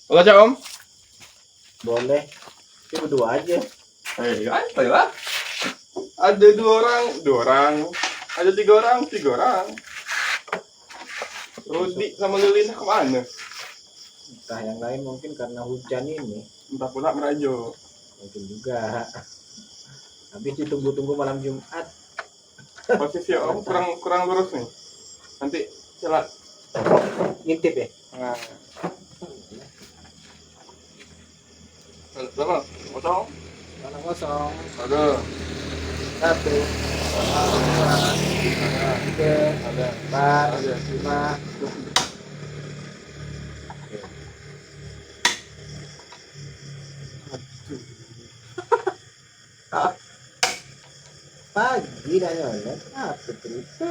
Boleh aja Om? Boleh. Tapi berdua aja. Santai lah. Ada dua orang. Ada tiga orang. Rudi sama Lilin kemana? Entah yang lain mungkin karena hujan ini. Entah pula merajo. Mungkin juga. Habis ditunggu-tunggu malam Jumat. Posisi Om kurang lurus nih. Nanti celat. Ngintip ya? Nah. Berapa? Kosong? Mana kosong? Ada. 1, 2, 3, Ada. 4, Ada. 5. Pagi dah nyolot. Apa cerita?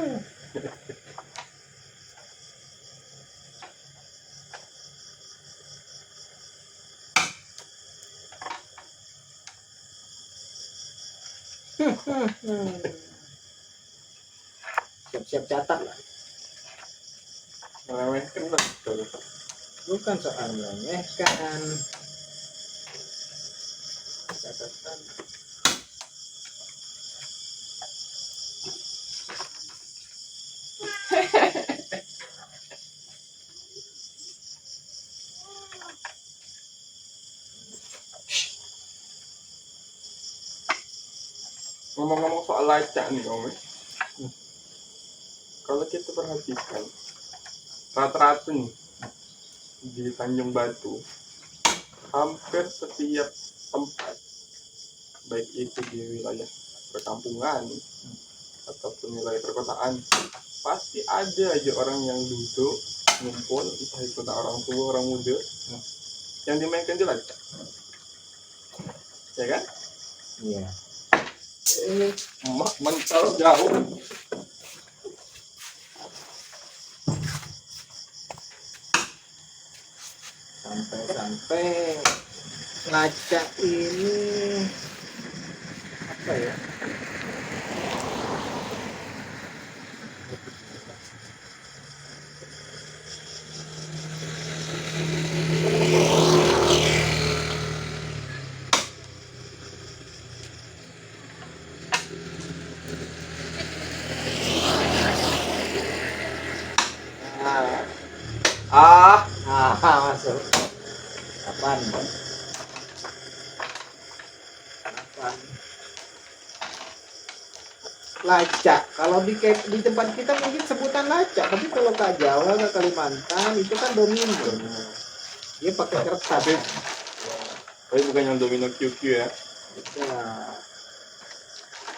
Siap-siap catat lah. Meremehkan lah. Bukan soal meremehkan. Catatan. Ngomong-ngomong soal lacak nih Om. Kalau kita perhatikan rata-rata nih di Tanjung Batu hampir setiap tempat baik itu di wilayah perkampungan ataupun wilayah perkotaan pasti ada aja orang yang duduk ngumpul, entah itu orang tua orang muda yang dimainkan di lacak, ya kan? Iya. Emak mental jauh. Sampai lacak ini apa ya? Masuk. Kapan? Lacak. Kalau di tempat kita mungkin sebutan lacak, tapi kalau ke Jawa, ke Kalimantan itu kan domino. Dia pakai kertas. Tapi bukan yang domino QQ ya.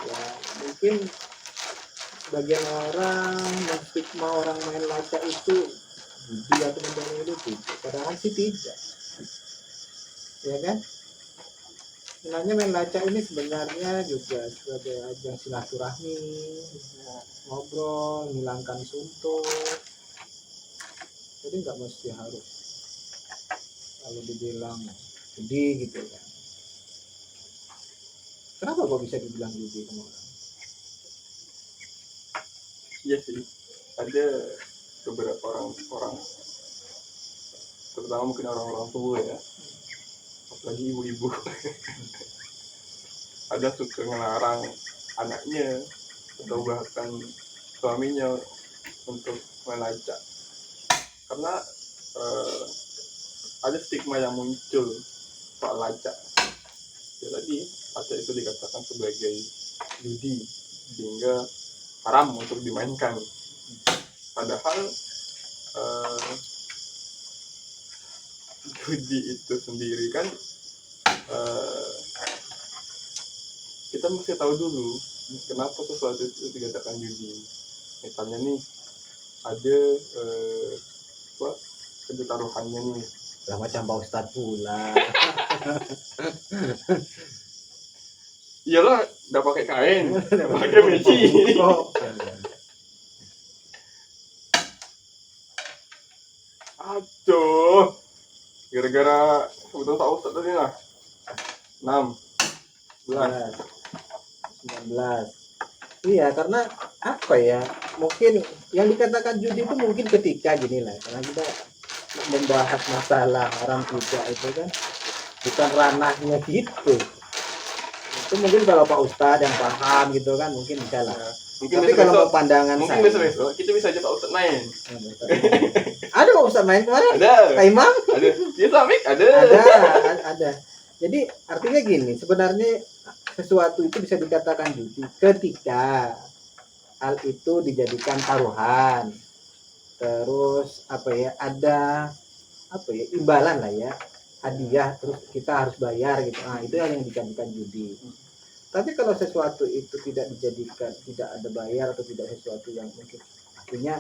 Ya mungkin sebagian orang menstigma orang main lacak itu dia teman-teman itu padahal sih tidak, ya kan? Sebenarnya main lacak ini sebenarnya juga sebagai ajang silaturahmi, ngobrol, menghilangkan suntuk. Jadi nggak mesti harus kalau dibilang judi gitu kan. Kenapa kok bisa dibilang judi sama orang? Iya sih, ada beberapa orang terutama mungkin orang-orang tua ya, apalagi ibu-ibu ada suka ngelarang anaknya atau bahkan suaminya untuk melacak karena ada stigma yang muncul soal lacak. Ya tadi lacak itu dikatakan sebagai judi sehingga haram untuk dimainkan, padahal judi itu sendiri kan kita mesti tahu dulu kenapa sesuatu itu dikatakan judi. Misalnya nih ada ada taruhannya nih. Lah macam Pak Ustadz pula. Iyalah, udah pakai kain, udah pakai peci. Aduh, gara-gara kebetulan Pak Ustadz tadi lah 19. Iya, karena apa ya? Mungkin yang dikatakan judi itu mungkin ketika gini lah, karena kita membahas masalah haram tidak itu kan bukan ranahnya gitu. Itu mungkin kalau Pak Ustadz yang paham gitu kan mungkin bisa lah. Mungkin Tapi kalau besok, mau pandangan mungkin saya, besok kita bisa ajak Pak Ustadz main. ada Pak Ustadz main kemarin? Ada. Pak Imam? Ada. Dia Samik ada. Ada. Jadi artinya gini, sebenarnya sesuatu itu bisa dikatakan judi ketika hal itu dijadikan taruhan. Terus apa ya? Ada apa ya? Imbalan lah ya. Hadiah terus kita harus bayar gitu. Nah, itu yang dijadikan judi. Tapi kalau sesuatu itu tidak dijadikan, tidak ada bayar atau tidak sesuatu yang mungkin akhirnya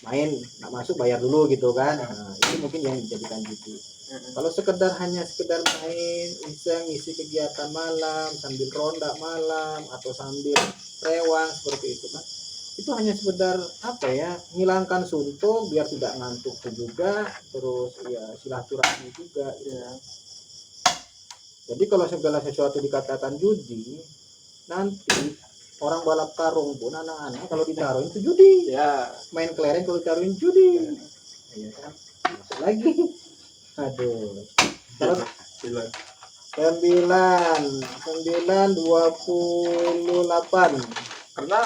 main nggak masuk bayar dulu gitu kan, nah, itu mungkin yang dijadikan judi. Kalau hanya sekedar main iseng isi kegiatan malam sambil ronda malam atau sambil rewang seperti itu kan, itu hanya sekedar apa ya, hilangkan suntuk biar tidak ngantuk juga, terus ya silaturahmi juga ya. Jadi kalau segala sesuatu dikatakan judi, nanti orang balap karung pun anak-anak kalau ditaruhin itu judi. Ya. Main kelereng kalau ditaruhin judi. Iya kan? Masuk lagi. Aduh. Kalau 9:28. Karena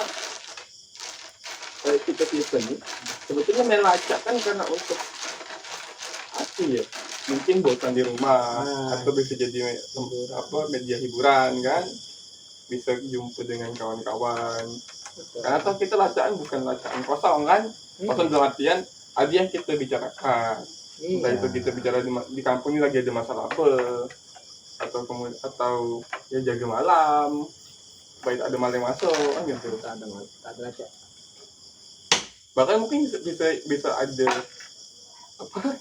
kita nih sebetulnya main lacak kan karena untuk apa ya? Mungkin bosan di rumah atau bisa jadi media hiburan kan, bisa jumpa dengan kawan-kawan. Karena toh kita lacakan bukan lacakan kosong kan, kosong dalam artian ada yang kita bicarakan. Entah itu kita bicara di kampung ini lagi ada masalah apa, atau ya jaga malam, baik ada maling masuk kan gitu. Ada lacak. Bahkan mungkin bisa ada apa?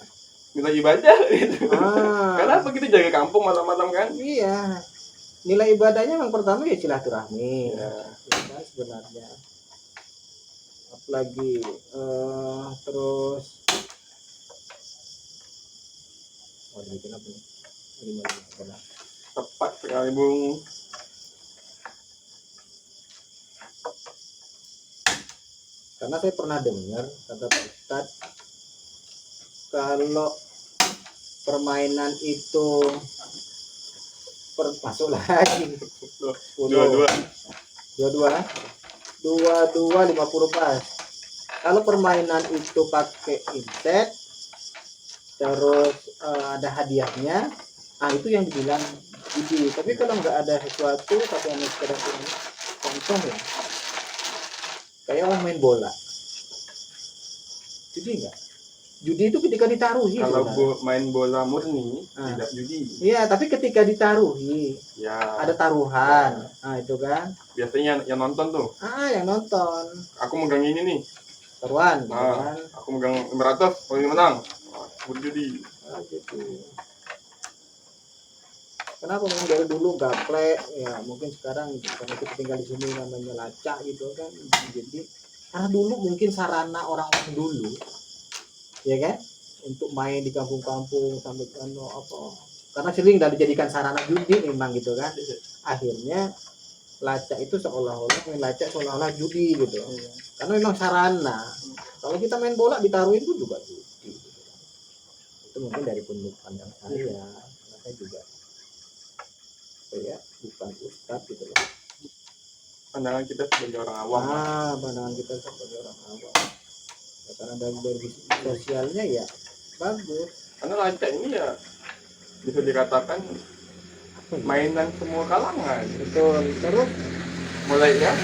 Nilai ibadah gitu. Karena apa kita jaga kampung malam-malam kan? Iya. Nilai ibadahnya yang pertama ya silaturahmi. Ya kan sebenarnya. Apalagi terus bikin apa nih? Tepat sekali Bung. Karena saya pernah dengar kata Pak Ustadz, kalau permainan itu masuk lagi 22 50 pas. Kalau permainan itu pakai inset terus ada hadiahnya, itu yang dibilang judi. Tapi kalau nggak ada sesuatu tapi hanya sekedar contoh ya, kayak orang main bola, judi nggak? Judi itu ketika ditaruhi. Kalau main bola murni tidak judi. Iya, tapi ketika ditaruhi, ya ada taruhan. Nah, itu kan. Biasanya yang nonton tuh. Yang nonton. Aku megang ini nih. Taruhan, kan. Aku megang 500, kalau ini menang. Berjudi. Gitu. Kenapa memang dari dulu gaplek? Ya, mungkin sekarang karena kita tinggal di sini namanya lacak gitu kan. Jadi karena dulu mungkin sarana orang-orang dulu, ya kan, untuk main di kampung-kampung sampai karena sering udah dijadikan sarana judi memang gitu kan. Akhirnya lacak itu seolah-olah judi gitu. Karena memang sarana. Kalau kita main bola ditaruhin pun juga judi. Itu mungkin dari punduk pandang saya. Saya juga bukan ustadz gitu loh. Pandangan kita sebagai orang awam. Pandangan kita sebagai orang awam. Ya, karena dari sosialnya ya bagus. Karena lacak ini ya bisa dikatakan mainan semua kalangan. Betul. Terus mulai dari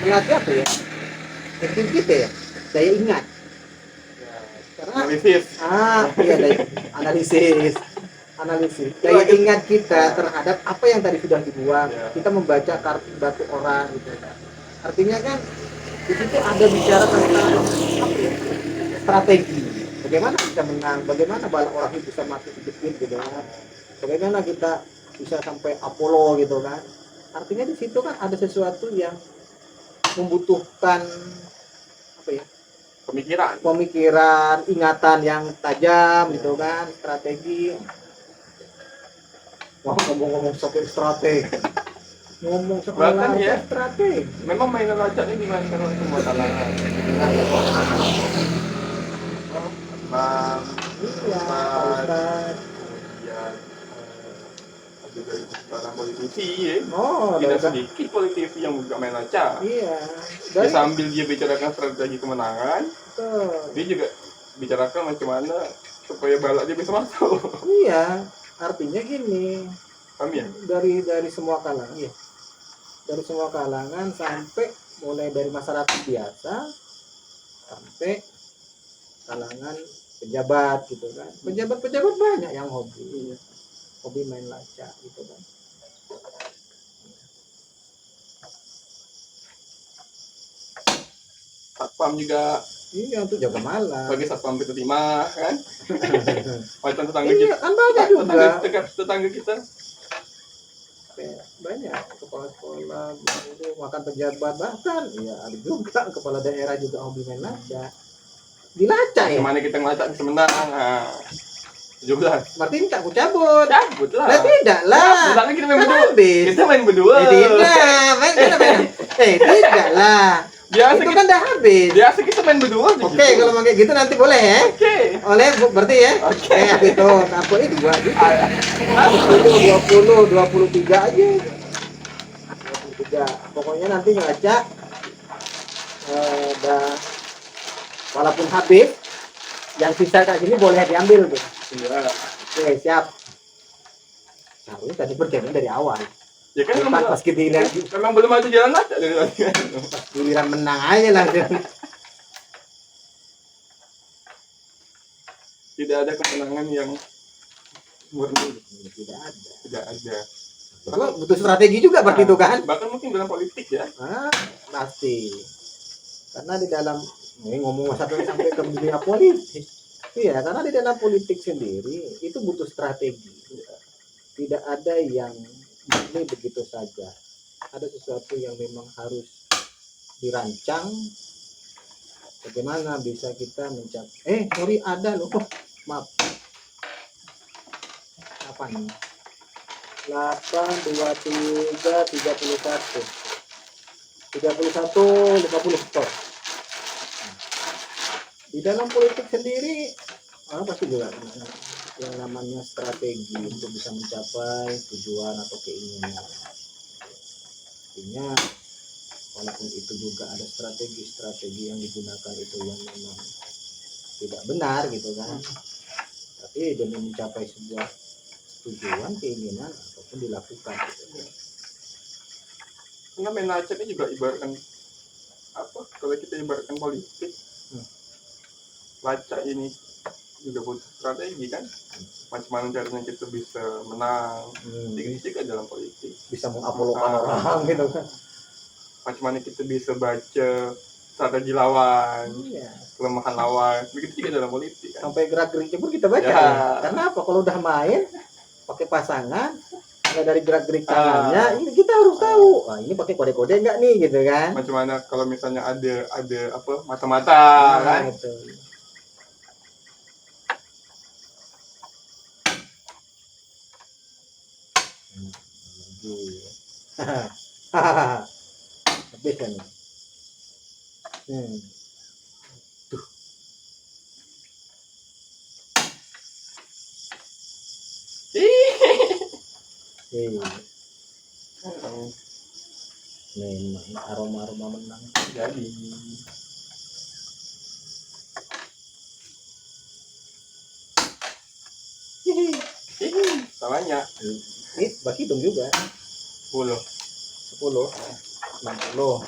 melatih apa ya? Teknik kita ya, daya ingat. Karena analisis. Analisis. Daya ingat kita terhadap apa yang tadi sudah dibuang. Kita membaca kartu batu orang gitu. Artinya kan di situ ada bicara tentang strategi. Bagaimana kita menang, bagaimana banyak orang itu bisa mati sedikit gitu kan. Bagaimana kita bisa sampai Apollo gitu kan. Artinya di situ kan ada sesuatu yang membutuhkan pemikiran, ingatan yang tajam gitu kan, strategi. Wah, ngomong strategi. Ngomong soal strategi. Memang mainan lacak ini dimainkan oleh semua kalangan. ya. Oh, Tidak dari sedikit politisi yang juga main laca. iya. Dia Dari sambil dia bicarakan strategi kemenangan, tuh. dia juga bicarakan macam mana supaya balak dia bisa masuk. Iya, artinya gini, Paham ya? dari semua kalangan, iya. Dari semua kalangan sampai mulai dari masyarakat biasa sampai kalangan pejabat gitu kan. Pejabat banyak yang hobi. Hobi main laca gitu kan. Satpam juga Iya, untuk jaga malam. bagi satpam kita timah kan. Macam tetangga Iya, kita. kan banyak juga. Tetangga kita. Banyak kepala sekolah itu makan pejabat, bahkan ya ada juga kepala daerah juga hobi main laca. Dilacak ya. Gimana kita ngelacak bisa menang? Nah, 17. Berarti minta aku cabut. Cabut lah. Lah tidak lah. Cabut lah, kita main Kan berdua. habis. Kita main berdua. Tidak, main. Tidak lah. Biasa Itu kita, kan udah habis. biasa kita main berdua. Oke, kalau mau kayak gitu nanti boleh ya. Oke. Oleh berarti ya. Oke. Itu aku ini dua juga. 20, 23 aja. 23. Pokoknya nanti ngelacak walaupun habis yang sisa kayak gini boleh diambil tuh. Iya. Oke, siap. Harusnya tadi berjalan dari awal. Ya kan Pas giliran memang belum ada jalan lacak dari tadi. giliran menang aja langsung. Tidak ada kemenangan yang murni. Tidak ada. Tidak ada. Kalau butuh strategi juga berarti itu kan? Bahkan mungkin dalam politik ya. Ah, pasti. Karena di dalam ini ngomong sampai ke dunia politik. Iya, karena di dalam politik sendiri itu butuh strategi. Tidak ada yang murni begitu saja. Ada sesuatu yang memang harus dirancang. Bagaimana bisa kita mencapai? Sorry ada loh. Maaf. Apa nih? 8, 23, 31. 31, 50 stop. Di dalam politik sendiri pasti juga yang namanya strategi untuk bisa mencapai tujuan atau keinginan. Artinya walaupun itu juga ada strategi yang digunakan itu yang memang tidak benar gitu kan, tapi demi mencapai sebuah tujuan keinginan apapun dilakukan gitu. Karena main lacak ini juga ibaratkan apa? Kalau kita ibaratkan politik, lacak ini juga butuh strategi kan. Macam mana caranya kita bisa menang. Itu juga dalam politik. Bisa mengapolokan orang gitu kan. Macam mana kita bisa baca strategi lawan, kelemahan lawan, begitu juga dalam politik kan. Sampai gerak-geriknya pun kita baca ya. Karena apa? Kalau udah main pakai pasangan, nggak dari gerak-gerik tangannya, ini kita harus tahu. Wah, ini pakai kode-kode enggak nih gitu kan? Macam mana kalau misalnya ada apa mata-mata kan? Gitu. Habis kan? Tuh. Memang aroma menang. Jadi salahnya Ini bagi hitung juga. 10. 10, 60.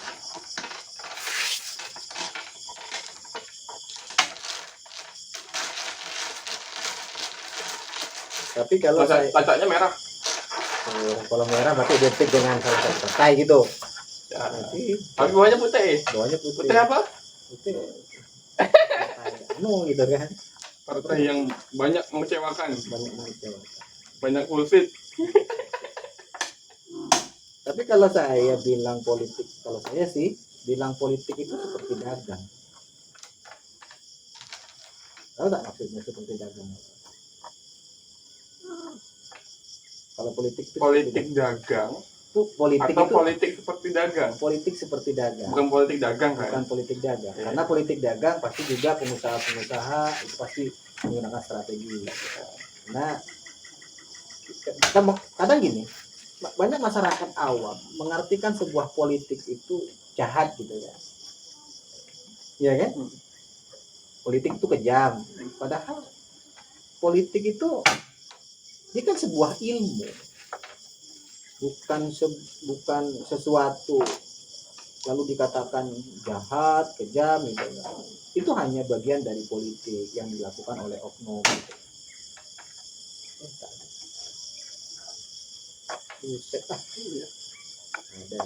Tapi kalau lacaknya merah. Kalau merah berarti identik dengan salah satu partai gitu. Ya. Tapi bawahnya putih. Bawahnya putih. Putih apa? Putih. Gitu kan. Partai yang banyak mengecewakan. Banyak mengecewakan. Banyak bullshit. Tapi kalau saya bilang politik, kalau saya sih bilang politik itu seperti dagang. Tahu tak maksudnya seperti dagang? Kalau politik itu dagang. Politik atau itu politik seperti dagang. Politik seperti dagang. Bukan politik dagang kan? Bukan politik dagang. Ya. Karena politik dagang pasti juga pengusaha-pengusaha itu pasti menggunakan strategi. Nah, kadang gini, banyak masyarakat awam mengartikan sebuah politik itu jahat gitu ya. Iya kan? Politik itu kejam. Padahal politik itu ini kan sebuah ilmu, bukan sesuatu lalu dikatakan jahat, kejam gitu. Itu hanya bagian dari politik yang dilakukan oleh oknum. Buset ah. Iya. Ada.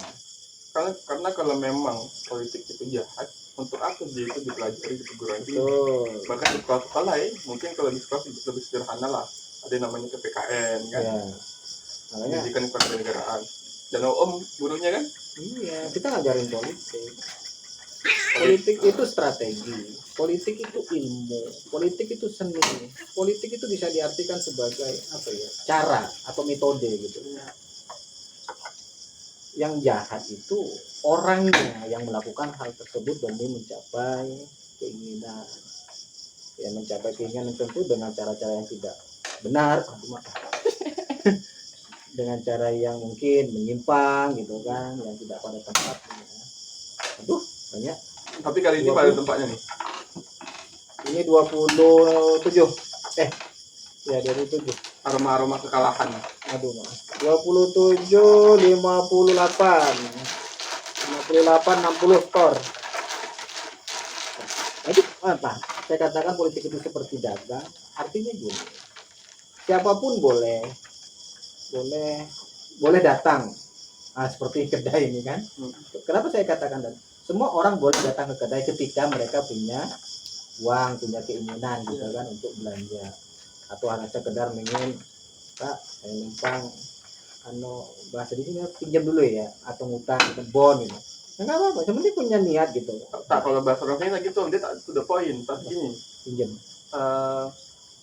Karena kalau memang politik itu jahat, untuk apa dia itu dipelajari di perguruan tinggi? Betul. Bahkan di sekolah lain, mungkin kalau di sekolah lebih sederhana lah. Ada yang namanya PPKN kan, Ya. Makanya pendidikan kewarganegaraan. Dan om gurunya kan, iya, kita ngajarin politik. Politik itu strategi, politik itu ilmu, politik itu seni, politik itu bisa diartikan sebagai apa ya, cara atau metode gitu. Yang jahat itu orangnya yang melakukan hal tersebut demi mencapai keinginan, ya mencapai keinginan tentu dengan cara-cara yang tidak benar, dengan cara yang mungkin menyimpang gitu kan, yang tidak pada tempatnya. Aduh, banyak. tapi kali ini pada tempatnya nih. Ini 27. Ya 27. Aroma kekalahan. Aduh, maaf. 27, 58. 60 skor. Jadi apa? Saya katakan politik itu seperti dagang. Artinya gini. Siapapun boleh datang. Nah, seperti kedai ini kan. Kenapa saya katakan dan semua orang boleh datang ke kedai ketika mereka punya uang, punya keinginan gitu kan untuk belanja, atau hanya sekedar ingin Pak saya numpang bahasa di sini pinjam dulu ya, atau ngutang atau bon gitu. Enggak apa-apa, sebenarnya punya niat gitu. Tak, kalau bahasa orangnya gitu dia tak to the point, tapi gini. Pinjam.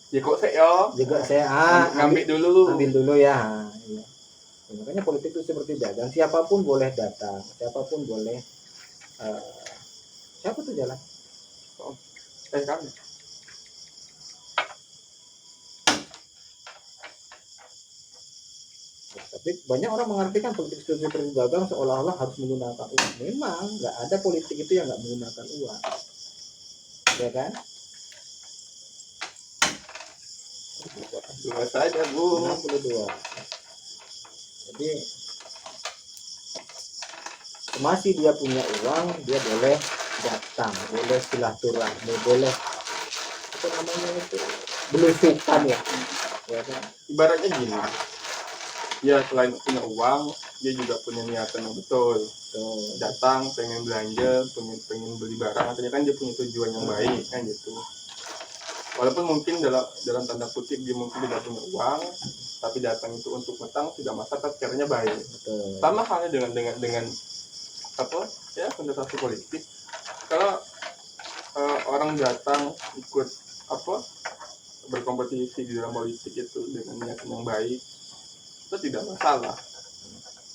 Ya kok saya Juga saya ngambil dulu ya. Iya. Ya, makanya politik itu seperti dagang, siapapun boleh datang, siapapun boleh siapa tuh jalan? Kan tapi banyak orang mengartikan politik itu seperti dagang seolah-olah harus menggunakan uang. Memang nggak ada politik itu yang nggak menggunakan uang, ya kan? dua saja bu. 62. Jadi masih dia punya uang, dia boleh datang, boleh silaturahmi, boleh apa namanya itu, belusukan ya kan? Ibaratnya gini, ya selain punya uang, dia juga punya niatan yang betul. Datang pengen belanja, pengen beli barang, artinya kan dia punya tujuan yang baik kan gitu. Walaupun mungkin dalam tanda kutip dia mungkin tidak punya uang, tapi datang itu untuk metang tidak masalah, caranya baik. Betul. Sama halnya dengan apa ya, kontestasi politik. Kalau orang datang ikut apa berkompetisi di dalam politik itu dengan niat yang baik, itu tidak masalah.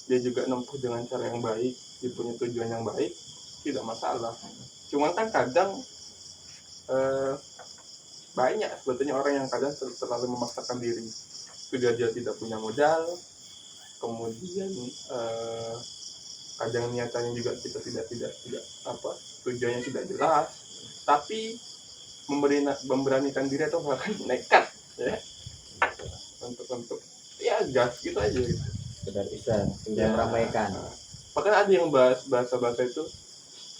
Dia juga nempuh dengan cara yang baik, dia punya tujuan yang baik, tidak masalah. Cuman kan kadang banyak sebetulnya orang yang kadang terlalu memaksakan diri. Sudah dia tidak punya modal, kemudian kadang niatannya juga kita tidak apa, tujuannya tidak jelas, tapi memberanikan diri atau bahkan nekat ya untuk ya gas gitu aja gitu. Sekedar iseng, tidak meramaikan. Bahkan ada yang bahasa itu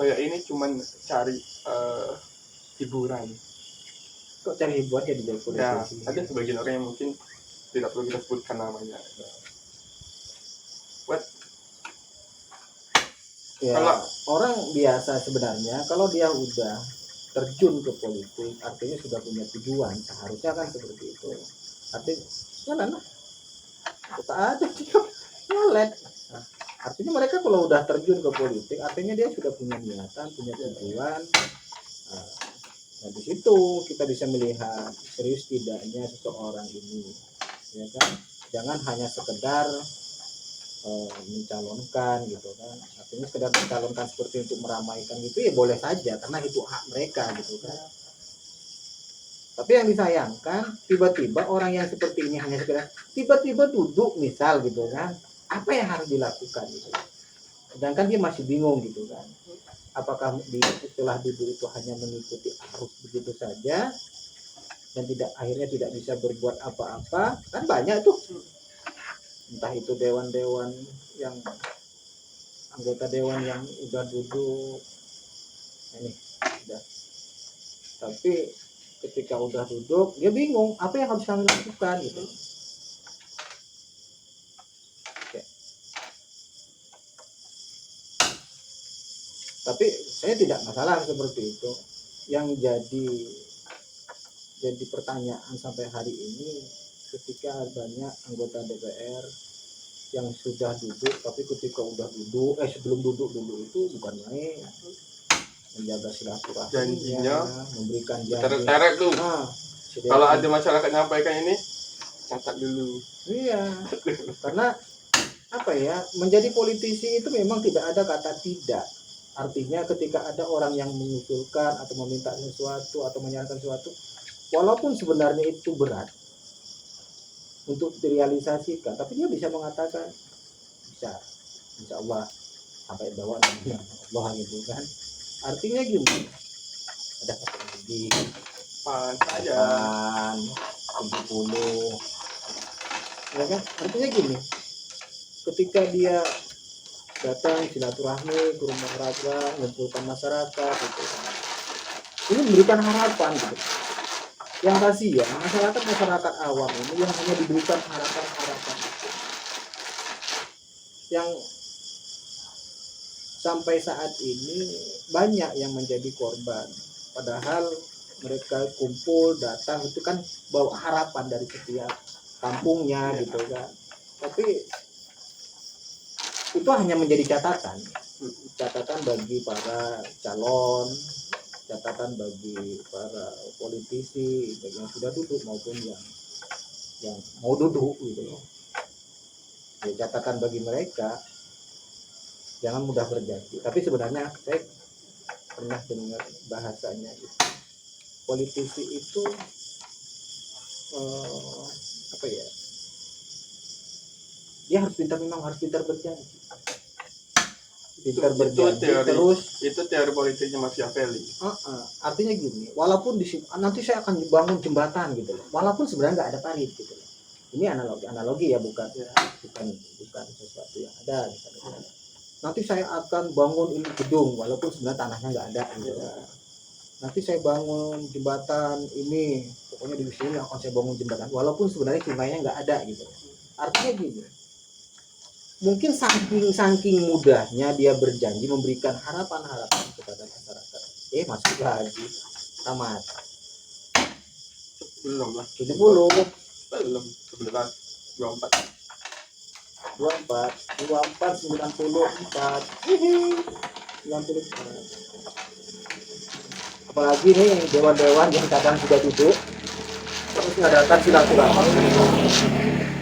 kayak ini cuman cari hiburan. Kok cari hiburan ya di jalur politik? Ya, ada sebagian orang yang mungkin tidak perlu kita sebutkan namanya. Ya, orang biasa sebenarnya kalau dia udah terjun ke politik artinya sudah punya tujuan, seharusnya kan seperti itu. Artinya jalan lah, kita ada dia nyalet. Nah, artinya mereka kalau udah terjun ke politik artinya dia sudah punya niatan, punya tujuan. Nah, di situ kita bisa melihat serius tidaknya seseorang ini, ya kan? Jangan hanya sekedar mencalonkan gitu kan, artinya sekedar mencalonkan seperti untuk meramaikan gitu ya boleh saja karena itu hak mereka gitu kan. Tapi yang disayangkan tiba-tiba orang yang seperti ini hanya sekedar tiba-tiba duduk misal gitu kan, apa yang harus dilakukan gitu. Sedangkan dia masih bingung gitu kan. Apakah setelah duduk itu hanya mengikuti arus begitu saja dan akhirnya tidak bisa berbuat apa-apa, kan banyak tuh, entah itu dewan-dewan yang anggota dewan yang udah duduk ini udah, tapi ketika udah duduk dia bingung apa yang harus kami lakukan gitu. Oke. Tapi saya tidak masalah seperti itu. Yang jadi pertanyaan sampai hari ini ketika banyak anggota DPR yang sudah duduk tapi ketika udah duduk sebelum duduk dulu itu bukan main menjaga silaturahmi, Janjinya memberikan janji. Teret-teret tuh. Kalau ada sediakan. masyarakat nyampaikan ini, catat dulu. Iya, karena apa ya, menjadi politisi itu memang tidak ada kata tidak. Artinya ketika ada orang yang mengusulkan atau meminta sesuatu atau menyarankan sesuatu, walaupun sebenarnya itu berat untuk direalisasikan, tapi dia bisa mengatakan bisa, insya Allah sampai bawah namanya Allah gitu kan. Artinya gini, ada kata lagi Pan saja. 70, ya kan? Artinya gini, ketika dia datang silaturahmi ke rumah warga, mengumpulkan masyarakat gitu, ini memberikan harapan gitu. Yang kasihan masyarakat awam ini yang hanya diberikan harapan itu. Yang sampai saat ini banyak yang menjadi korban, padahal mereka kumpul datang itu kan bawa harapan dari setiap kampungnya gitu kan. Tapi itu hanya menjadi catatan bagi para calon, catatan bagi para politisi baik yang sudah duduk maupun yang mau duduk gitu ya. Catatan bagi mereka, jangan mudah berjanji. Tapi sebenarnya saya pernah dengar bahasanya gitu. Politisi itu apa ya? Dia memang harus pintar berjanji. Pintar berjanji terus. Itu teori politiknya Machiavelli. Artinya gini, walaupun nanti saya akan bangun jembatan gitu loh. Walaupun sebenarnya nggak ada parit gitu loh. Ini analogi ya, bukan sesuatu yang ada gitu. Nanti saya akan bangun ini gedung walaupun sebenarnya tanahnya nggak ada gitu. Nanti saya bangun jembatan ini, pokoknya di sini akan saya bangun jembatan walaupun sebenarnya sungainya nggak ada gitu. Artinya gini, mungkin saking mudahnya dia berjanji memberikan harapan kepada masyarakat. Masuk lagi tamat. Belum lah. 70. Belum. 11. 24. 94. 94. Apalagi nih dewan-dewan yang kadang sudah duduk terus mengadakan silaturahmi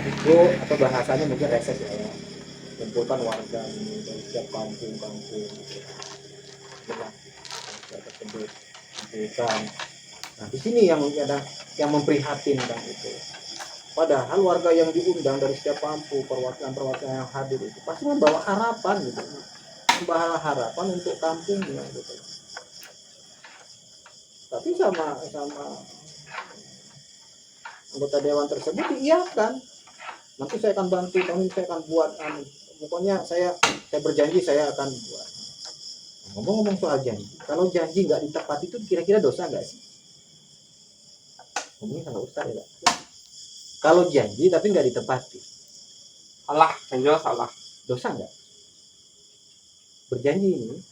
itu, atau bahasanya mungkin reses ya, kumpulkan warga dari setiap kampung tersebut kumpulkan. Nah di sini yang kadang yang memprihatinkan itu, padahal warga yang diundang dari setiap kampung, perwakilan yang hadir itu pasti membawa harapan gitu, membawa harapan untuk kampungnya gitu. Tapi sama anggota dewan tersebut diiyakan, nanti saya akan bantu, saya akan buat pokoknya saya berjanji saya akan buat. Ngomong-ngomong soal janji, kalau janji nggak ditepati itu kira-kira dosa nggak sih? Ngomongnya sama Ustaz ya, kalau janji tapi nggak ditepati, salah, yang jelas salah. Dosa nggak? Berjanji ini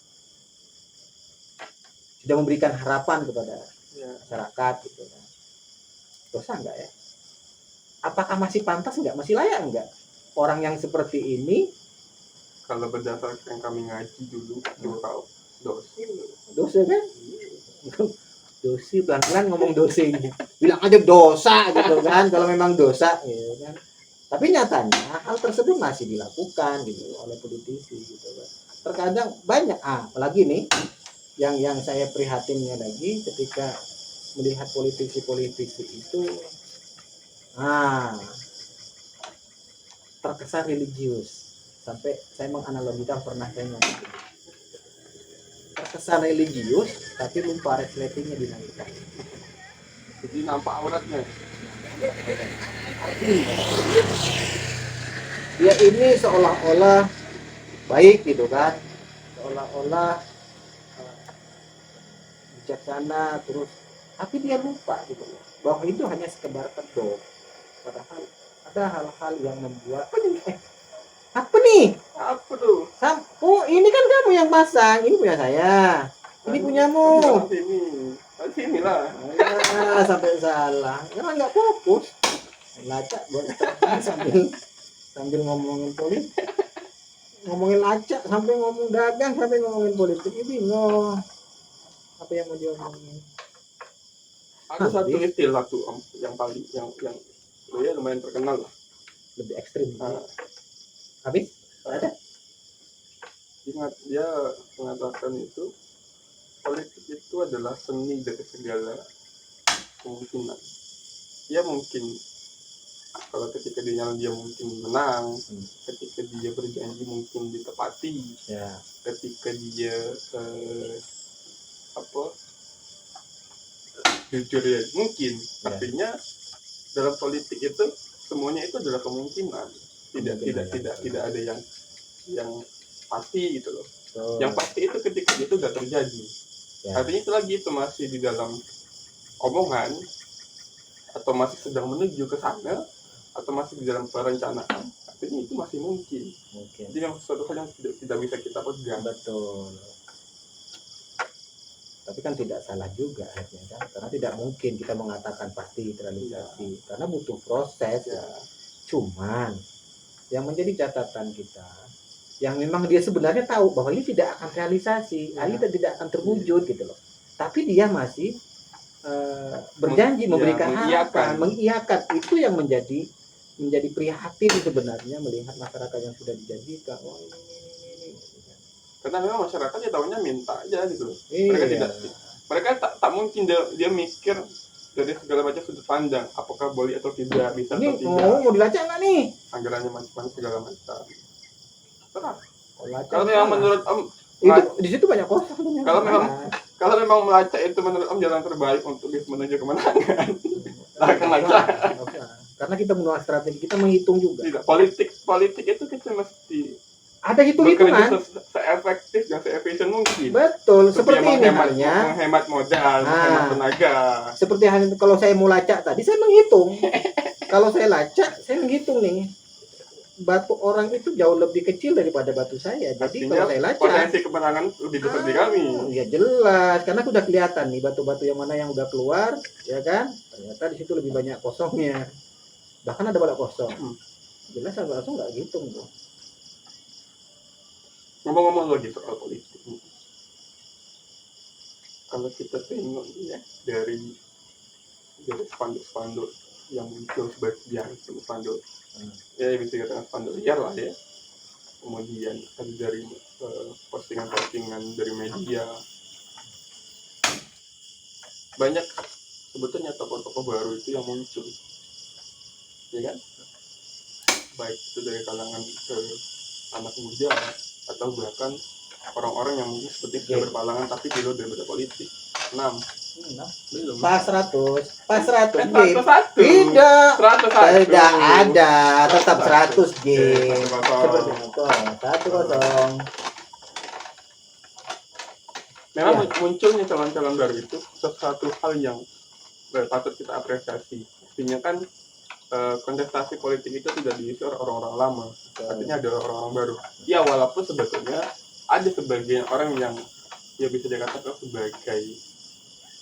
sudah memberikan harapan kepada masyarakat gitu kan. Dosa enggak ya? Apakah masih pantas enggak? Masih layak enggak? Orang yang seperti ini, kalau berdasarkan kami ngaji dulu, tahu dosa kan? Dosi, pelan-pelan ngomong dosinya. Bilang aja dosa gitu kan, kalau memang dosa gitu kan. Tapi nyatanya hal tersebut masih dilakukan gitu oleh politisi gitu kan. Terkadang banyak, apalagi nih yang saya prihatinnya lagi ketika melihat politisi itu terkesan religius. sampai saya menganalogikan pernah saya ngomong gitu. Terkesan religius tapi lupa resletingnya dinaikkan. Jadi nampak auratnya. Dia ini seolah-olah baik gitu kan, seolah-olah bijaksana, terus tapi dia lupa gitu loh bahwa itu hanya sekedar kedok, padahal ada hal-hal yang membuat apa nih Apa tuh? sampo ini kan kamu yang pasang, ini punya saya, ini punyamu. Sini lah. Sampai salah karena nggak fokus lacak buat sambil ngomongin politik, ngomongin lacak sampai ngomong dagang sampai ngomongin politik, ini bingung apa yang mau diomongin. Ada satu istilah tuh Om, yang paling yang ya lumayan terkenal lah. Lebih ekstrim. Nah, Habis ada dia mengatakan itu politik itu adalah seni dari segala kemungkinan. Ya mungkin kalau ketika dia mungkin menang, ketika dia berjanji mungkin ditepati, ya. Ketika dia jujur ya mungkin. Artinya dalam politik itu semuanya itu adalah kemungkinan. Tidak ada yang pasti gitu loh. Yang pasti itu ketika itu sudah terjadi. Artinya itu lagi itu masih di dalam omongan atau masih sedang menuju ke sana atau masih di dalam perencanaan. Artinya itu masih mungkin. Jadi yang sesuatu hal yang tidak bisa kita pegang. Betul. Tapi kan tidak salah juga akhirnya kan, karena tidak mungkin kita mengatakan pasti terrealisasi, karena butuh proses. Cuman yang menjadi catatan kita, yang memang dia sebenarnya tahu bahwa ini tidak akan realisasi, ini tidak akan terwujud gitu loh. Tapi dia masih berjanji memberikan harapan, mengiyakan. Itu yang menjadi prihatin sebenarnya melihat masyarakat yang sudah dijanjikan. Karena memang masyarakat ya tahunya minta aja gitu. Iya. Mereka tak mungkin dia mikir dari segala macam sudut pandang, apakah boleh atau tidak, bisa ini atau tidak. mau dilacak nggak nih? Anggarannya macam-macam segala macam. Terang. Kalau memang menurut Om itu di situ banyak kosong. Kalau memang melacak itu menurut Om jalan terbaik untuk bisa menuju kemenangan. Akan lacak. Karena kita menggunakan strategi, kita menghitung juga. Tidak, politik itu kita mesti ada hitung-hitungan se-efektif dan se-efisien mungkin. Betul, seperti ini halnya menghemat modal, menghemat tenaga. Seperti halnya kalau saya mau lacak tadi, saya menghitung. Kalau saya lacak, saya menghitung nih, batu orang itu jauh lebih kecil daripada batu saya. Jadi artinya, kalau saya lacak, potensi kemenangan lebih besar di kami. Ya jelas, karena sudah kelihatan nih batu-batu yang mana yang udah keluar, ya kan? Ternyata di situ lebih banyak kosongnya. Bahkan ada banyak kosong. Jelas langsung nggak hitung tuh. Ngomong-ngomong lagi soal politik nih. Kalau kita tengok ya dari spanduk-spanduk yang muncul sebagian spanduk ya bisa dikatakan spanduk liar lah ya. Kemudian ada dari postingan-postingan dari media. Banyak sebetulnya tokoh-tokoh baru itu yang muncul. Ya kan? Baik itu dari kalangan anak muda atau bahkan orang-orang yang mungkin seperti sudah berpalangan tapi di luar daripada politik. 6 belum. Pas 100 game. Tidak 101. Tidak ada, tetap 100 game. Seperti itu. 1-0. Memang munculnya calon-calon baru itu sesuatu hal yang patut kita apresiasi. Artinya kan kontestasi politik itu tidak diisi orang-orang lama, artinya adalah orang-orang baru. Ya walaupun sebetulnya ada sebagian orang yang ya bisa dikatakan sebagai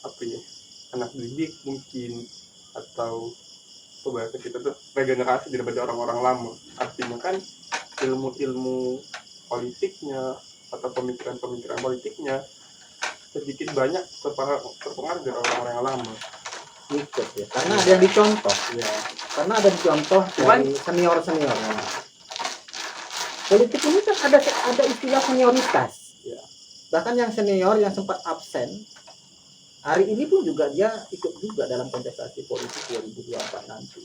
apa ya, anak didik mungkin, atau bahasa kita tuh regenerasi daripada orang-orang lama. Artinya kan ilmu-ilmu politiknya atau pemikiran-pemikiran politiknya sedikit banyak terpengaruh dari orang-orang yang lama. Ikut ya, karena ada yang dicontoh ya. Karena ada dicontoh dari senior-senior. Politik ini kan ada istilah senioritas ya. Bahkan yang senior yang sempat absen hari ini pun juga dia ikut juga dalam kontestasi politik 2024 nanti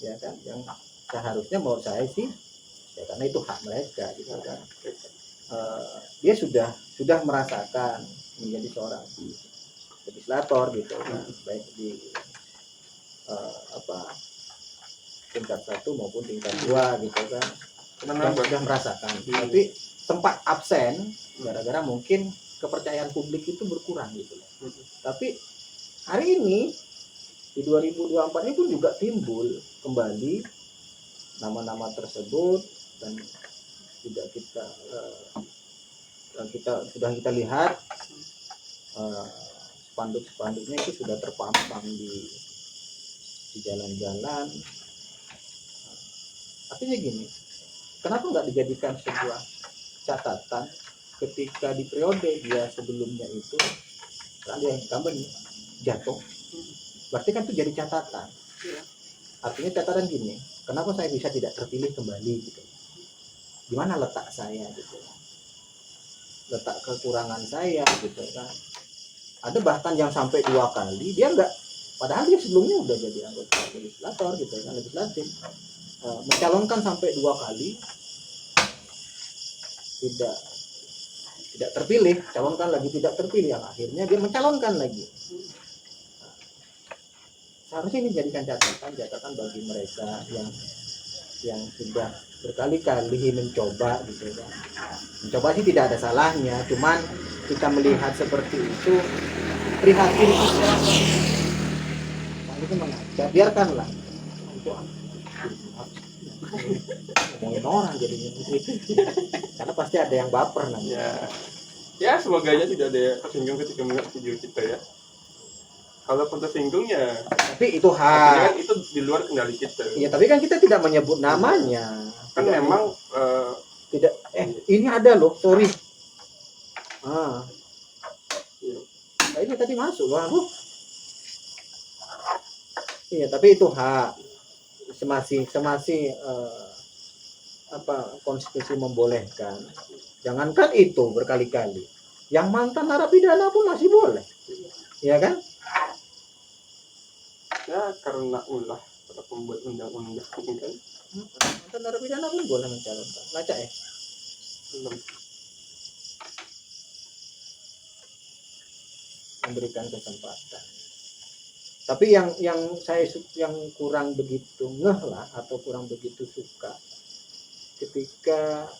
ya kan, yang seharusnya menurut saya sih ya karena itu hak mereka gitu kan. Dia sudah merasakan menjadi seorang legislator gitu kan, baik di tingkat 1 maupun tingkat 2 gitu kan, sudah merasakan. Tapi sempat absen gara-gara mungkin kepercayaan publik itu berkurang gitu. Tapi hari ini di 2024 ini pun juga timbul kembali nama-nama tersebut, dan juga kita lihat spanduk-spanduknya itu sudah terpampang di jalan-jalan. Artinya gini, kenapa nggak dijadikan sebuah catatan ketika di periode dia sebelumnya itu ada yang incumbent jatuh, berarti kan itu jadi catatan. Artinya catatan gini, kenapa saya bisa tidak terpilih kembali gitu, di mana letak saya gitu, letak kekurangan saya gitu kan. Ada bahkan yang sampai 2 kali dia enggak, padahal dia sebelumnya udah jadi anggota legislator gitu kan, legislatif, mencalonkan sampai 2 kali tidak terpilih, calonkan lagi tidak terpilih, yang akhirnya dia mencalonkan lagi. Seharusnya ini dijadikan catatan bagi mereka yang sudah berkali-kali mencoba gitu kan. Mencoba sih tidak ada salahnya, cuman kita melihat seperti itu prihatin kita. Itu mengajak, biarkanlah itu ngomongin orang jadinya karena pasti ada yang baper nanti. Ya semoga aja tidak ada yang tersinggung ketika melihat video kita ya. Kalau pun tersinggung ya, tapi itu hak, itu di luar kendali kita. Iya, tapi kan kita tidak menyebut namanya. Kan tidak, memang tidak. Ini ada loh, sorry. Nah, ini tadi masuk loh. Iya, tapi itu hak. Semasih konstitusi membolehkan. Jangankan itu berkali-kali. Yang mantan narapidana pun masih boleh. Ya kan? Ya karena ulah para pembuat undang-undang kan. Mantan narapidana pun boleh mencalonkan. Baca ya. Memberikan kesempatan. Tapi yang saya kurang begitu ngeh lah, atau kurang begitu suka ketika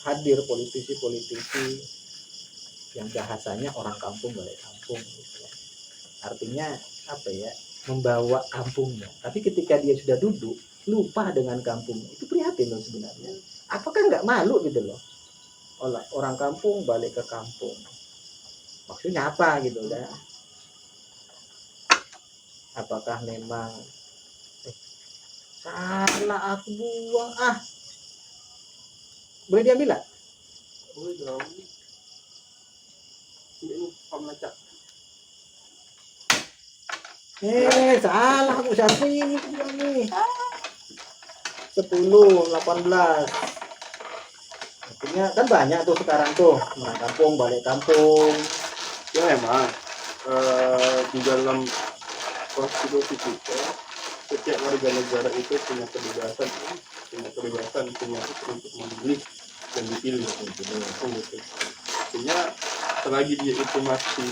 hadir politisi-politisi yang bahasanya orang kampung balik kampung gitu. Artinya apa ya, membawa kampungnya, tapi ketika dia sudah duduk lupa dengan kampungnya. Itu prihatin loh sebenarnya. Apakah nggak malu gitu loh, orang kampung balik ke kampung, maksudnya apa gitu kan? Apakah memang salah aku buang, boleh diambil lah? Boleh dong. Ini pemecah. Salah aku siapa ini nih? 10, 18. Artinya kan banyak tuh sekarang tuh, orang kampung balik kampung. Ya memang di dalam konstitusi kita setiap warga negara itu punya kebebasan punya hak untuk memilih dan dipilih gitu. Artinya selagi dia itu masih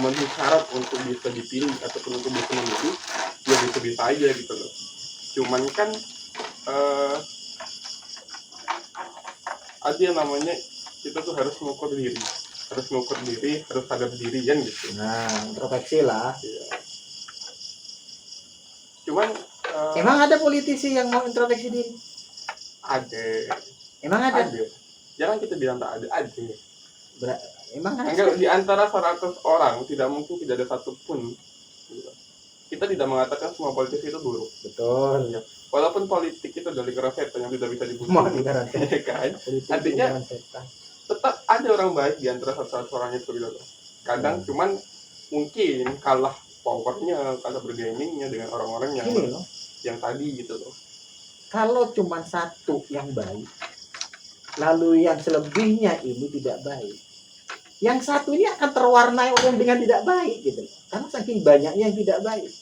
memenuhi syarat untuk bisa dipilih ataupun untuk bisa memilih, dia bisa aja gitu loh. Cuman kan ada yang namanya kita tuh harus mengukur diri, harus sadar diri kan gitu. Nah, introspeksi lah. Ya. Cuman emang ada politisi yang mau introspeksi diri? Ada. Emang ada? Jangan kita bilang tak ada. Emang ada? Enggak, di antara 100 orang tidak mungkin tidak ada satupun. Kita tidak mengatakan semua politisi itu buruk. Betul. Ya. Walaupun politik itu dari setan yang tidak bisa dibunuh. Mau dikarantina kan? Artinya tetap ada orang baik di antara 100 orang itu gitu. Kadang cuman mungkin kalah powernya, kalah bergeningnya dengan orang-orang yang tadi gitu loh. Kalau cuma satu yang baik, lalu yang selebihnya ini tidak baik, yang satu ini akan terwarnai oleh dengan tidak baik gitu loh. Karena saking banyaknya yang tidak baik.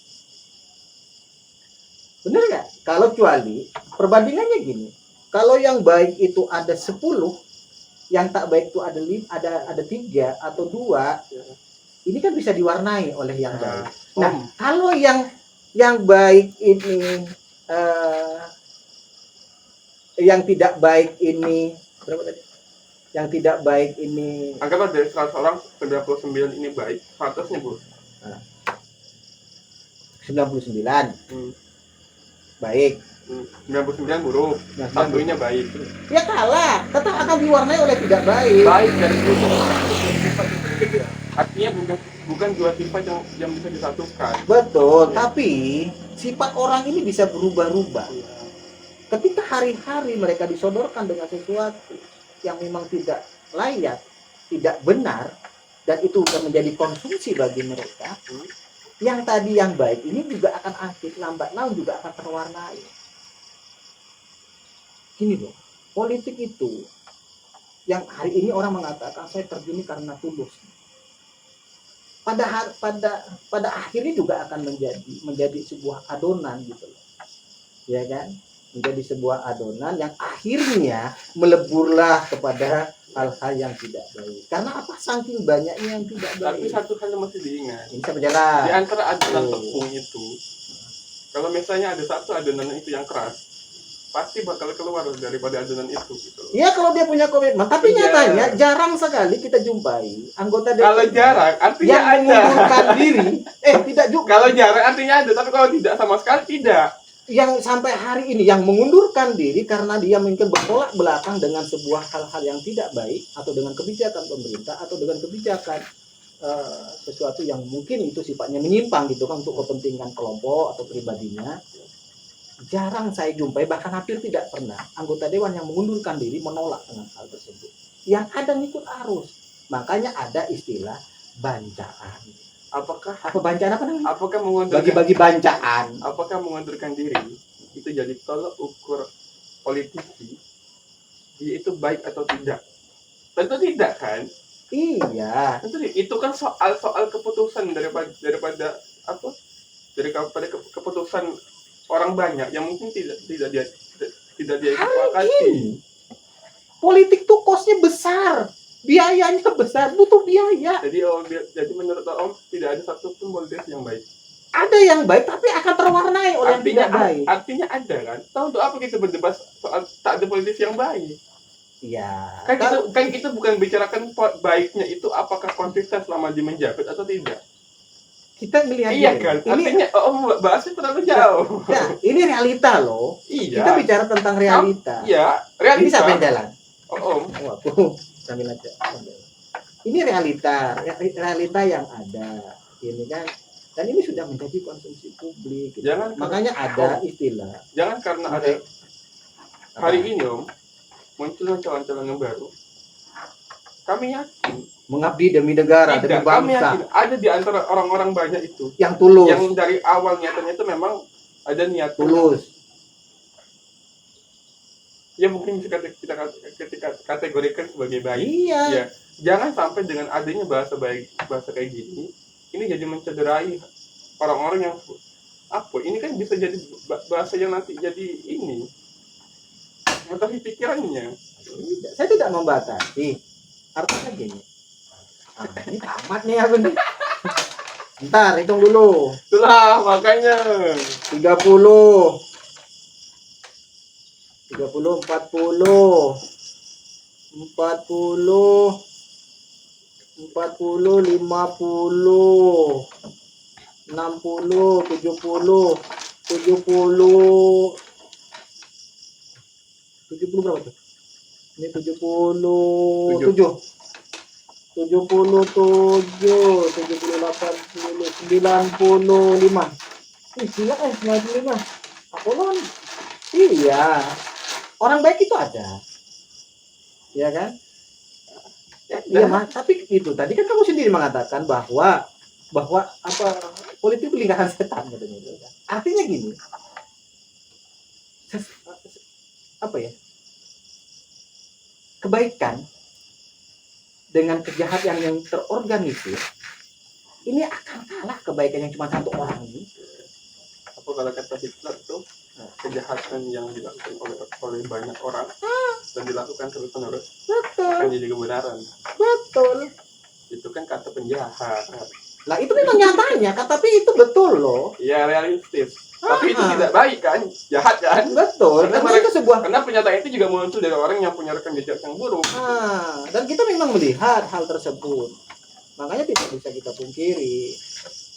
Bener nggak? Kalau kecuali Perbandingannya gini, kalau yang baik itu ada 10, yang tak baik itu ada 3 atau 2, ini kan bisa diwarnai oleh yang baik. Nah, kalau yang baik ini yang tidak baik ini berapa tadi? Yang tidak baik ini, anggaplah dari 100 orang 99 ini baik, 100-nya buruk. 99 baik, 99 buruk, satunya baik. ya kalah, tetap akan diwarnai oleh tidak baik. Baik dan buruk sifat yang berbeda. Artinya bukan dua sifat yang bisa disatukan. Betul, tapi sifat orang ini bisa berubah-ubah. Ketika hari-hari mereka disodorkan dengan sesuatu yang memang tidak layak, tidak benar, dan itu akan menjadi konsumsi bagi mereka, yang tadi yang baik ini juga akan akhir, lambat laun juga akan terwarnai. Gini loh, politik itu yang hari ini orang mengatakan saya terjun karena tulus. Pada akhirnya juga akan menjadi sebuah adonan gitu loh. Ya kan? Menjadi sebuah adonan yang akhirnya meleburlah kepada hal-hal yang tidak baik. Karena apa? Saking banyaknya yang tidak baik. Tapi satu hal yang masih diingat. Ini saya berjalan. Di antara adonan tepung itu, kalau misalnya ada satu adonan itu yang keras, pasti bakal keluar daripada adonan itu gitu. Iya, kalau dia punya komitmen. Tapi nyatanya jarang sekali kita jumpai anggota DPR. Kalau jarang artinya yang ada. mengundurkan diri. Tidak juga. Kalau jarang artinya ada, tapi kalau tidak sama sekali tidak. Yang sampai hari ini yang mengundurkan diri karena dia mungkin bertolak belakang dengan sebuah hal-hal yang tidak baik, atau dengan kebijakan pemerintah, atau dengan kebijakan sesuatu yang mungkin itu sifatnya menyimpang gitu kan, untuk kepentingan kelompok atau pribadinya. Jarang saya jumpai, bahkan hampir tidak pernah anggota dewan yang mengundurkan diri menolak dengan hal tersebut. Yang ada ngikut arus. Makanya ada istilah bancaan. Apa bancaan apa namanya? Apakah mengundurkan bagi-bagi bancaan? Apakah mengundurkan diri itu jadi tolak ukur politisi dia itu baik atau tidak? Tentu tidak kan? Iya. Tentu itu kan soal keputusan daripada keputusan orang banyak yang mungkin tidak dia sepakati. Politik tuh kosnya besar, biayanya besar, butuh biaya. Jadi menurut Om tidak ada satupun politisi yang baik. Ada yang baik tapi akan terwarnai oleh yang tidak baik. Artinya ada kan? Tahu untuk apa kita berdebat soal tak ada politisi yang baik? Iya. Kan kita bukan bicarakan baiknya itu apakah konsisten selama di menjabat atau tidak. Kita melihat iya kan, artinya bahasnya terlalu jauh. Nah, ini realita loh. Iya. Kita bicara tentang realita. Iya, realita. Ini siapa yang jalan? Aku sambil aja. Ini realita yang ada, ini kan. Dan ini sudah menjadi konsumsi publik. Gitu. Makanya ada istilah. Jangan karena ada hari ini muncul calon-calon yang baru. Kami yakin mengabdi demi negara, demi bangsa. Kami yakin ada di antara orang-orang banyak itu yang tulus, yang dari awal niatannya itu memang ada niat tulus. Ya mungkin kita kategorikan sebagai baik. Iya. Ya, jangan sampai dengan adanya bahasa kayak gini, ini jadi mencederai orang-orang yang ini kan bisa jadi bahasa yang nanti jadi ini mengetahui pikirannya. Saya tidak membatasi. Artinya gini. Ini tamat nih aku nih. Bentar, hitung dulu. Itulah makanya 30 40 40 40 50 60 70 berapa tuh? Ini 77 70 70 80 95. Gila 95. Apolon. Iya. Orang baik itu ada. Iya kan? Iya, tapi itu tadi kan kamu sendiri mengatakan bahwa politik lingkaran setan katanya. Artinya gini. Kebaikan dengan kejahatan yang terorganisir ini akan kalah kebaikan yang cuma satu orang ini. apa kalau kata Hitler tuh kejahatan yang dilakukan oleh banyak orang dan dilakukan terus-menerus akan Betul, jadi kebenaran. betul. Itu kan kata penjahat. Lah itu memang nyatanya, tapi itu betul loh. Ya realistis. Tapi itu Ah. tidak baik kan, jahat kan. Betul, Karena karena itu sebuah Karena pernyataan itu juga muncul dari orang yang punya rekam jejak yang buruk. dan kita memang melihat hal tersebut. Makanya tidak bisa kita pungkiri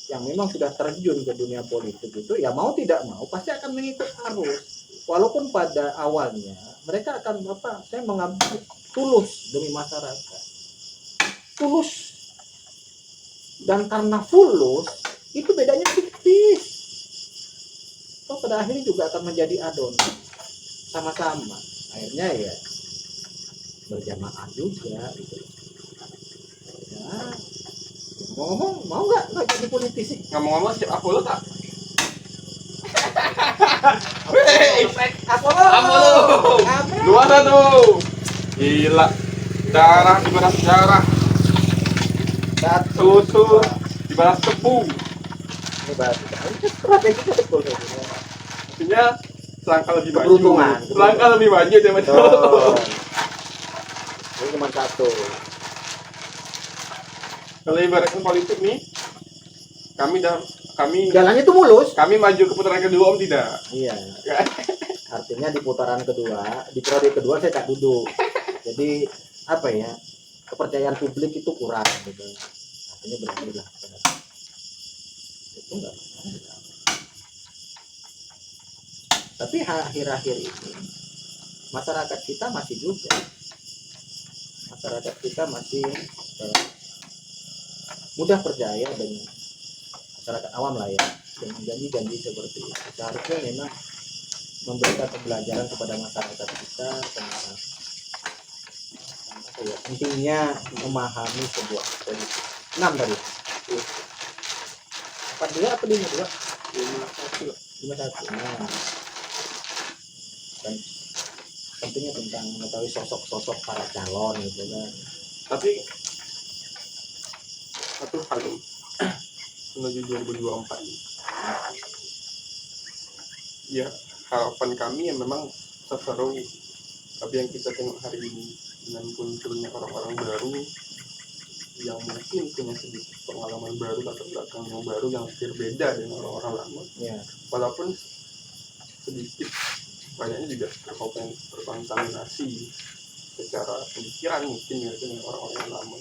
yang memang sudah terjun ke dunia politik itu ya mau tidak mau pasti akan mengikut arus. Walaupun pada awalnya mereka akan saya mengabdi tulus demi masyarakat. Tulus dan karena fulus itu bedanya tipis. Pada akhirnya juga akan menjadi adonan sama-sama. Akhirnya ya berjamaah juga gitu. Ya, ngomong mau nggak jadi politisi? Ngomong-ngomong siap Apollo tak? Apollo. 2-1. Gila. Darah dibalas darah. Susu dibalas tebu. Ini bahasa strateginya betul kayak gini. Maksudnya selangkah lebih maju. Keberuntungan. Selangkah lebih maju ya betul. Betul. Ini cuma satu. Kalau ibaratkan politik nih, kami Jalannya itu mulus. kami maju ke putaran kedua, Om tidak. Iya. Artinya di putaran kedua, di periode kedua saya tak duduk. Jadi apa ya? Kepercayaan publik itu kurang gitu. Artinya berhentilah. Itu enggak. Tapi akhir-akhir ini masyarakat kita masih juga. Masyarakat kita masih mudah percaya dengan masyarakat awam lah ya dengan janji-janji seperti itu. Seharusnya memang memberikan pembelajaran kepada masyarakat kita tentang apa ya, pentingnya memahami sebuah politik. 6 tadi. 42 apa 52? 51. Nah, dan pentingnya tentang mengetahui sosok-sosok para calon gitu kan. Tapi satu hal menuju 2024 ini. Ya harapan kami yang memang seseru tapi yang kita tengok hari ini dengan munculnya orang-orang baru yang mungkin punya sedikit pengalaman baru latar belakang yang baru yang berbeda dengan orang-orang lama. Ya. Walaupun sedikit banyaknya juga terkontaminasi secara pemikiran mungkin ya dengan orang-orang lama.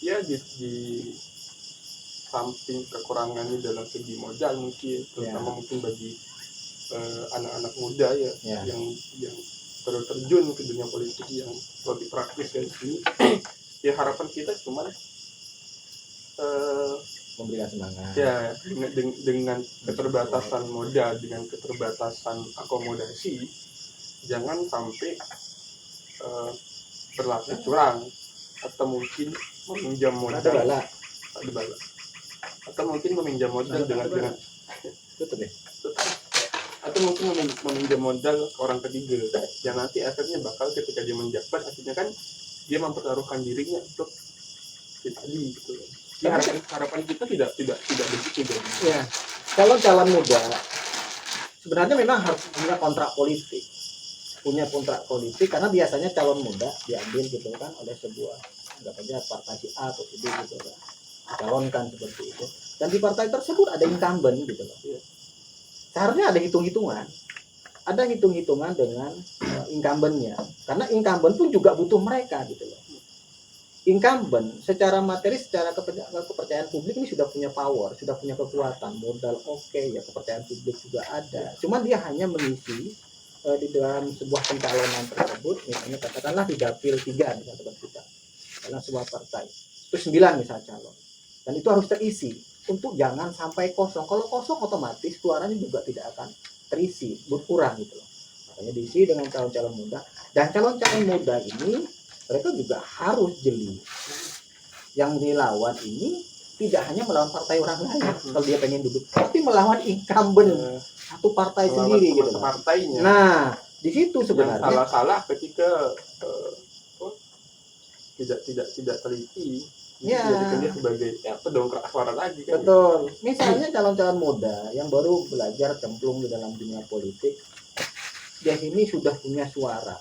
Ya di samping kekurangannya dalam segi modal mungkin terutama mungkin bagi anak-anak muda ya yang baru terjun ke dunia politik yang lebih praktis kayak gini. Ya harapan kita cuma memberikan semangat ya dengan keterbatasan modal, dengan keterbatasan akomodasi, jangan sampai berlaku curang atau mungkin meminjam modal atau mungkin meminjam modal dengan atau mungkin meminjam modal ke orang ketiga yang nanti efeknya bakal ketika dia menjabat akhirnya kan dia mempertaruhkan dirinya untuk tadi gitu. Ya, harapan kita tidak begitu jadi. Ya, calon muda sebenarnya memang harus punya kontrak politik karena biasanya calon muda diambil gitu kan oleh sebuah anggap aja partai A atau B gitu kan, dicalonkan seperti itu dan di partai tersebut ada incumbent gitu loh. Ya. Seharusnya ada hitung-hitungan dengan incumbentnya karena incumbent pun juga butuh mereka gitu loh. Incumbent secara materi, secara kepercayaan publik ini sudah punya power, sudah punya kekuatan, modal ya kepercayaan publik juga ada. Cuman dia hanya mengisi di dalam sebuah pencalonan tersebut, misalnya katakanlah di dapil 3 misalnya kita, dalam sebuah partai, itu 9 misalnya calon, dan itu harus terisi untuk jangan sampai kosong. Kalau kosong otomatis suaranya juga tidak akan terisi, berkurang gitu loh. Makanya diisi dengan calon-calon muda dan calon-calon muda ini mereka juga harus jeli. Yang dilawan ini tidak hanya melawan partai orang lain kalau dia pengen duduk, tapi melawan incumbent satu partai sendiri gitu. Partainya. Nah, di situ sebenarnya salah ketika tidak teliti Ya. Jadikan dia sebagai pendongkrak suara lagi kan. Betul. Misalnya calon-calon muda yang baru belajar cemplung di dalam dunia politik, dia ini sudah punya suara.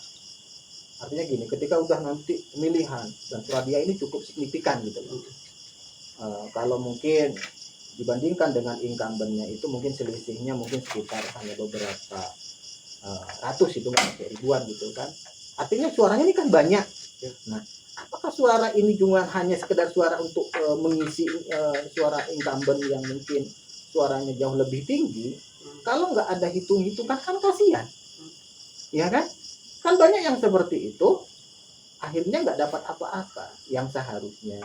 Artinya gini, ketika udah nanti pemilihan dan suara dia ini cukup signifikan gitu loh. Kalau mungkin dibandingkan dengan incumbent-nya itu mungkin selisihnya mungkin sekitar hanya beberapa ratus, itu nggak ribuan gitu kan. Artinya suaranya ini kan banyak. Nah, apakah suara ini cuma hanya sekedar suara untuk mengisi suara incumbent yang mungkin suaranya jauh lebih tinggi? Kalau nggak ada hitung-hitungan kan kasihan, ya kan? Kan banyak yang seperti itu, akhirnya nggak dapat apa-apa yang seharusnya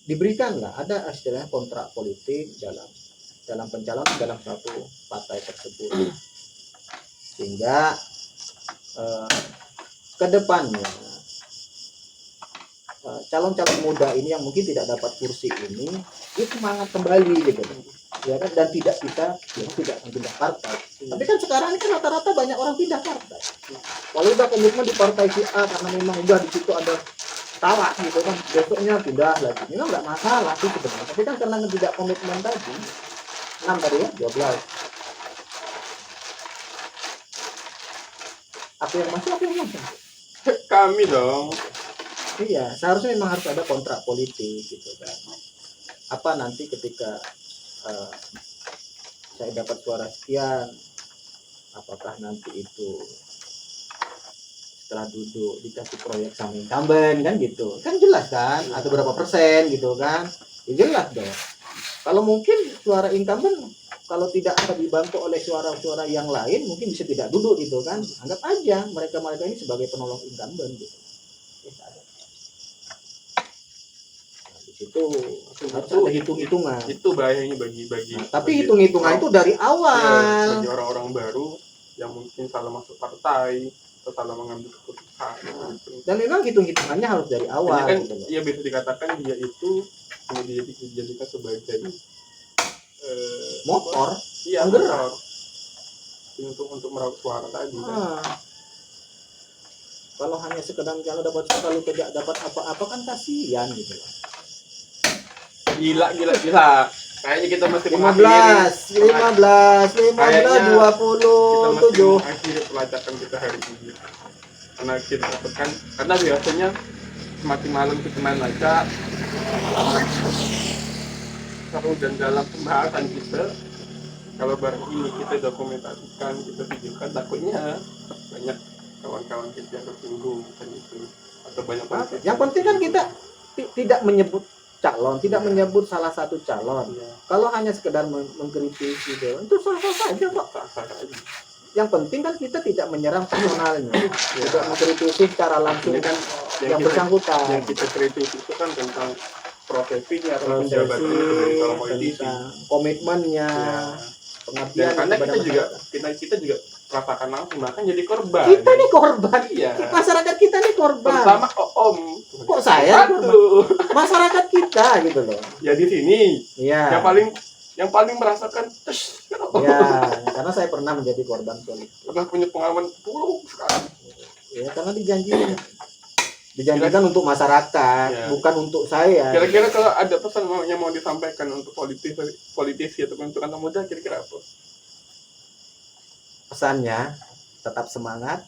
diberikanlah. Ada istilahnya kontrak politik dalam pencalonan dalam satu partai tersebut, sehingga ke depannya calon-calon muda ini yang mungkin tidak dapat kursi ini semangat kembali gitu, ya kan, dan tidak pindah partai. Tapi kan sekarang ini kan rata-rata banyak orang pindah partai. Kalau udah komitmen di partai si A karena memang udah di situ ada tawa gitu kan, besoknya pindah lagi. Ini nggak masalah sih sebenarnya. Tapi kan karena tidak komitmen tadi, 6 tadi ya, 12. Apa yang masuk, apa yang masuk? Kami dong. Iya, seharusnya memang harus ada kontrak politik gitu kan. Apa nanti ketika saya dapat suara sekian, apakah nanti itu setelah duduk dikasih proyek sama incumbent kan gitu, kan jelas kan, atau berapa persen gitu kan, ya jelas dong. Kalau mungkin suara incumbent kalau tidak akan dibantu oleh suara-suara yang lain mungkin bisa tidak duduk gitu kan. Anggap aja mereka ini sebagai penolong incumbent gitu. Nah, di situ harus ada hitung-hitungan. Itu bahayanya bagi tapi hitung-hitungan itu dari awal. Bagi orang-orang baru yang mungkin salah masuk partai atau salah mengambil keputusan gitu. Dan memang hitung-hitungannya harus dari awal kan, gitu loh. Iya, bisa dikatakan dia itu dijadikan sebagai motor. Iya, motor untuk meraup suara tadi kan. Kalau hanya sekedar kalau dapat suara lalu tidak dapat apa-apa kan kasihan gitu loh. Gila. Kayaknya kita masih 15 27 akhir pelajaran kita hari ini. Karena kita dapatkan, karena biasanya semakin malam kita main laca. Kalau dan dalam pembahasan kita, kalau baru ini kita dokumentasikan, kita videokan, takutnya banyak kawan-kawan kita yang tersinggung kan itu, atau banyak banget. Yang penting kan kita tidak menyebut calon, tidak menyebut salah satu calon. Kalau hanya sekedar mengkritisi itu sah-sah saja kok. Yang penting kan kita tidak menyerang personalnya, tidak mengkritisi secara langsung kan yang bersangkutan. Yang kita kritisi itu kan tentang profesinya atau penjabatannya sebagai seorang politisi, komitmennya, pengabdian. Karena kita juga rasakan langsung, bahkan jadi korban. Kita nih korban. Iya. Masyarakat kita nih korban. Pertama Om. Kok saya? Masyarakat kita gitu loh. Ya di sini. Iya. Yang paling merasakan. Ya, karena saya pernah menjadi korban politik. Pernah punya pengalaman buruk sekali. Ya, karena dijanjikan untuk masyarakat, ya, bukan untuk saya. Kira-kira kalau ada pesan yang mau disampaikan untuk politisi atau untuk anak muda, kira-kira apa? Pesannya tetap semangat,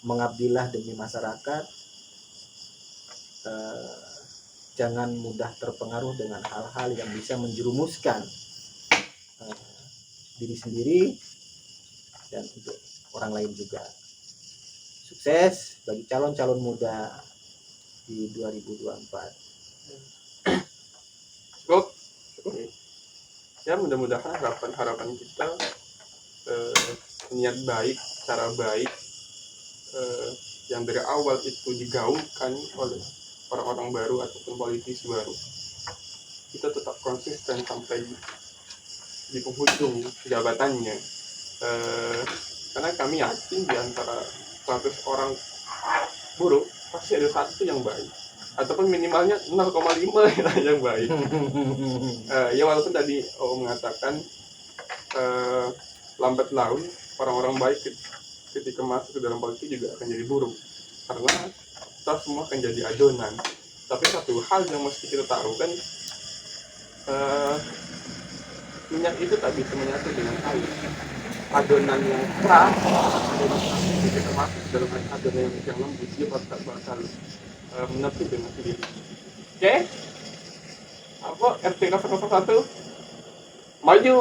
mengabdilah demi masyarakat, jangan mudah terpengaruh dengan hal-hal yang bisa menjerumuskan diri sendiri dan untuk orang lain juga. Sukses bagi calon-calon muda di 2024. Cukup. Ya, mudah-mudahan harapan kita niat baik, cara baik yang dari awal itu digaungkan oleh orang-orang baru ataupun politisi baru, kita tetap konsisten sampai di penghujung jabatannya. Karena kami yakin di antara 100 orang buruk pasti ada satu yang baik, ataupun minimalnya 0,5 yang baik. Ya, walaupun tadi mengatakan lambat laun orang-orang baik ketika masuk ke dalam politik juga akan jadi buruk, karena kita semua akan jadi adonan. Tapi satu hal yang mesti kita tahu kan, minyak itu tak bisa menyatu dengan kayu. Adonan yang keras, adonan yang kita masuk dalam adonan yang lembut, dia bakal menyatu dengan sendiri. Oke? Apa RT 001 maju.